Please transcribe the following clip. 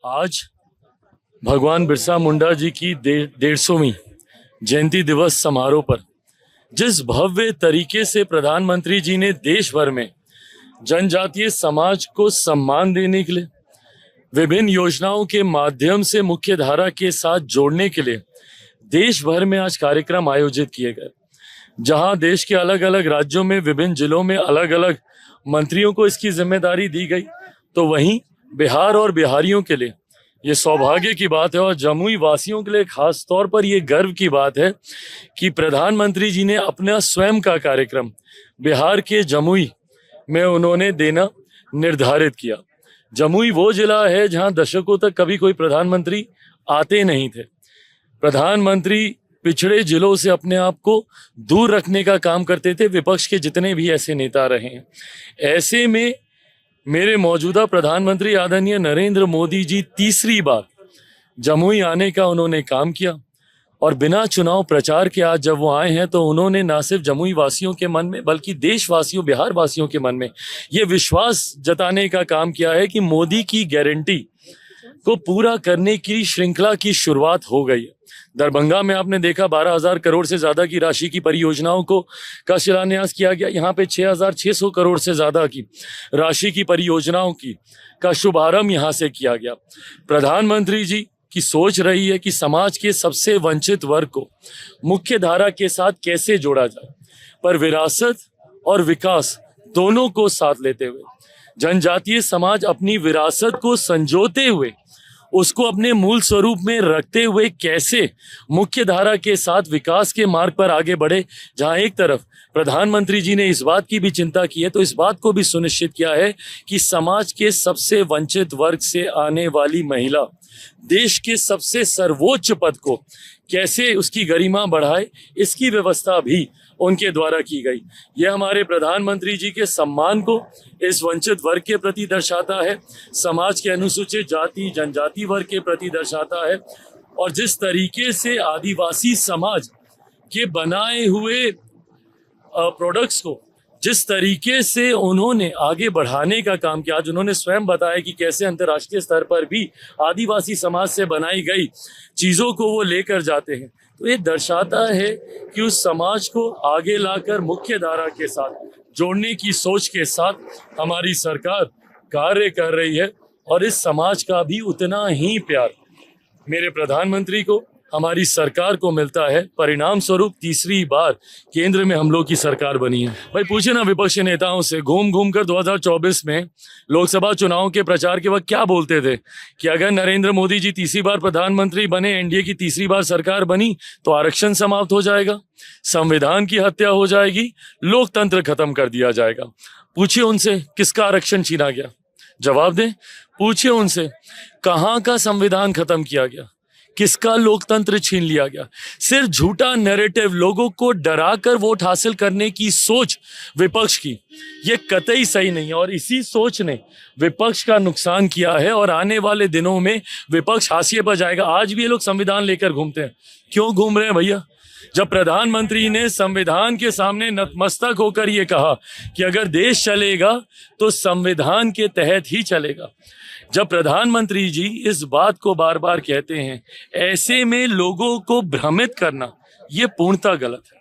आज भगवान बिरसा मुंडा जी की 150वीं जयंती दिवस समारोह पर जिस भव्य तरीके से प्रधानमंत्री जी ने देश भर में जनजातीय समाज को सम्मान देने के लिए विभिन्न योजनाओं के माध्यम से मुख्य धारा के साथ जोड़ने के लिए देश भर में आज कार्यक्रम आयोजित किए गए, जहां देश के अलग अलग राज्यों में विभिन्न जिलों में अलग अलग मंत्रियों को इसकी जिम्मेदारी दी गई। तो वहीं बिहार और बिहारियों के लिए ये सौभाग्य की बात है और जमुई वासियों के लिए खास तौर पर ये गर्व की बात है कि प्रधानमंत्री जी ने अपना स्वयं का कार्यक्रम बिहार के जमुई में उन्होंने देना निर्धारित किया। जमुई वो जिला है जहां दशकों तक कभी कोई प्रधानमंत्री आते नहीं थे। प्रधानमंत्री पिछड़े जिलों से अपने आप को दूर रखने का काम करते थे, विपक्ष के जितने भी ऐसे नेता रहे हैं। ऐसे में मेरे मौजूदा प्रधानमंत्री आदरणीय नरेंद्र मोदी जी तीसरी बार जमुई आने का उन्होंने काम किया और बिना चुनाव प्रचार के आज जब वो आए हैं तो उन्होंने ना सिर्फ जमुई वासियों के मन में बल्कि देशवासियों, बिहार वासियों के मन में ये विश्वास जताने का काम किया है कि मोदी की गारंटी को पूरा करने की श्रृंखला की शुरुआत हो गई है। दरभंगा में आपने देखा 12,000 करोड़ से ज्यादा की राशि की परियोजनाओं का शिलान्यास किया गया। यहाँ पे 6,600 करोड़ से ज्यादा की राशि की परियोजनाओं का शुभारंभ यहाँ से किया गया। प्रधानमंत्री जी की सोच रही है कि समाज के सबसे वंचित वर्ग को मुख्य धारा के साथ कैसे जोड़ा जाए, पर विरासत और विकास दोनों को साथ लेते हुए जनजातीय समाज अपनी विरासत को संजोते हुए उसको अपने मूल स्वरूप में रखते हुए कैसे मुख्य धारा के साथ विकास के मार्ग पर आगे बढ़े। जहां एक तरफ प्रधानमंत्री जी ने इस बात की भी चिंता की है तो इस बात को भी सुनिश्चित किया है कि समाज के सबसे वंचित वर्ग से आने वाली महिला देश के सबसे सर्वोच्च पद को कैसे उसकी गरिमा बढ़ाए, इसकी व्यवस्था भी उनके द्वारा की गई। यह हमारे प्रधानमंत्री जी के सम्मान को इस वंचित वर्ग के प्रति दर्शाता है, समाज के अनुसूचित जाति जनजाति वर्ग के प्रति दर्शाता है और जिस तरीके से आदिवासी समाज के बनाए हुए प्रोडक्ट्स को जिस तरीके से उन्होंने आगे बढ़ाने का काम किया। आज उन्होंने स्वयं बताया कि कैसे अंतर्राष्ट्रीय स्तर पर भी आदिवासी समाज से बनाई गई चीज़ों को वो लेकर जाते हैं। तो ये दर्शाता है कि उस समाज को आगे लाकर मुख्य धारा के साथ जोड़ने की सोच के साथ हमारी सरकार कार्य कर रही है और इस समाज का भी उतना ही प्यार मेरे प्रधानमंत्री को, हमारी सरकार को मिलता है। परिणाम स्वरूप तीसरी बार केंद्र में हम लोग की सरकार बनी है। भाई पूछे ना विपक्ष के नेताओं से, घूम घूम कर 2024 में लोकसभा चुनाव के प्रचार के वक्त क्या बोलते थे कि अगर नरेंद्र मोदी जी तीसरी बार प्रधानमंत्री बने, एनडीए की तीसरी बार सरकार बनी तो आरक्षण समाप्त हो जाएगा, संविधान की हत्या हो जाएगी, लोकतंत्र खत्म कर दिया जाएगा। पूछिए उनसे किसका आरक्षण छीना गया, जवाब दें। पूछिए उनसे कहाँ का संविधान खत्म किया गया, किसका लोकतंत्र छीन लिया गया। सिर्फ झूठा नैरेटिव, लोगों को डराकर वोट हासिल करने की सोच विपक्ष की, ये कतई सही नहीं है और इसी सोच ने विपक्ष का नुकसान किया है और आने वाले दिनों में विपक्ष हाशिए पर जाएगा। आज भी ये लोग संविधान लेकर घूमते हैं। क्यों घूम रहे हैं भैया? जब प्रधानमंत्री ने संविधान के सामने नतमस्तक होकर ये कहा कि अगर देश चलेगा तो संविधान के तहत ही चलेगा, जब प्रधानमंत्री जी इस बात को बार बार कहते हैं, ऐसे में लोगों को भ्रमित करना ये पूर्णतः गलत है।